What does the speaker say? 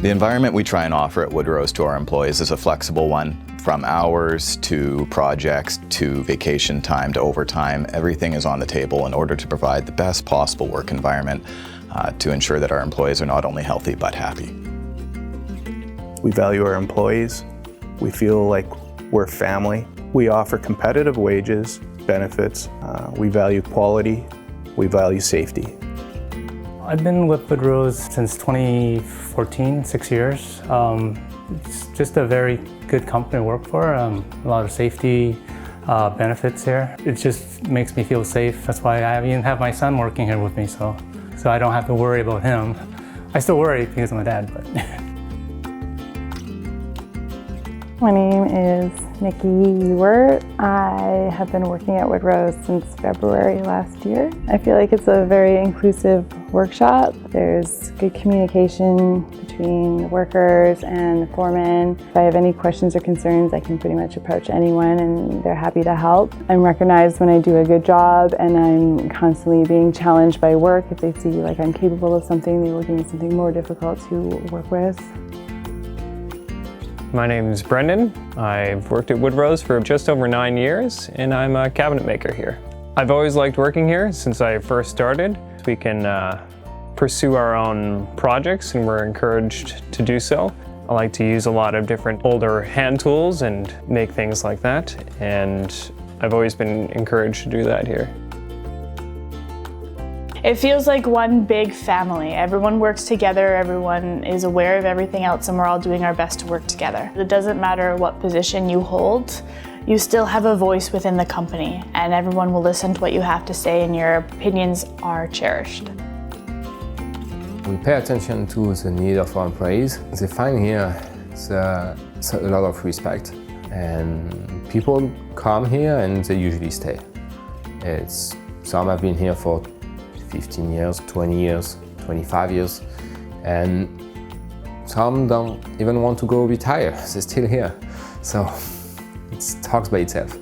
The environment we try and offer at Woodrose to our employees is a flexible one. From hours to projects to vacation time to overtime, everything is on the table in order to provide the best possible work environment to ensure that our employees are not only healthy but happy. We value our employees. We feel like we're family. We offer competitive wages, benefits. We value quality. We value safety. I've been with Woodrose since 2014, 6 years. It's just a very good company to work for. A lot of safety benefits here. It just makes me feel safe. That's why I even have my son working here with me, so I don't have to worry about him. I still worry because of my dad, but. My name is Nikki Ewert. I have been working at Woodrose since February last year. I feel like it's a very inclusive workshop. There's good communication between the workers and the foreman. If I have any questions or concerns, I can pretty much approach anyone and they're happy to help. I'm recognized when I do a good job and I'm constantly being challenged by work. If they see like I'm capable of something, they will give me something more difficult to work with. My name is Brendan. I've worked at Woodrose for just over 9 years and I'm a cabinet maker here. I've always liked working here since I first started. We can pursue our own projects and we're encouraged to do so. I like to use a lot of different older hand tools and make things like that, and I've always been encouraged to do that here. It feels like one big family. Everyone works together, everyone is aware of everything else, and we're all doing our best to work together. It doesn't matter what position you hold, you still have a voice within the company, and everyone will listen to what you have to say, and your opinions are cherished. We pay attention to the needs of our employees. They find here a lot of respect, and people come here and they usually stay. Some have been here for 15 years, 20 years, 25 years, and some don't even want to go retire. They're still here. So it talks by itself.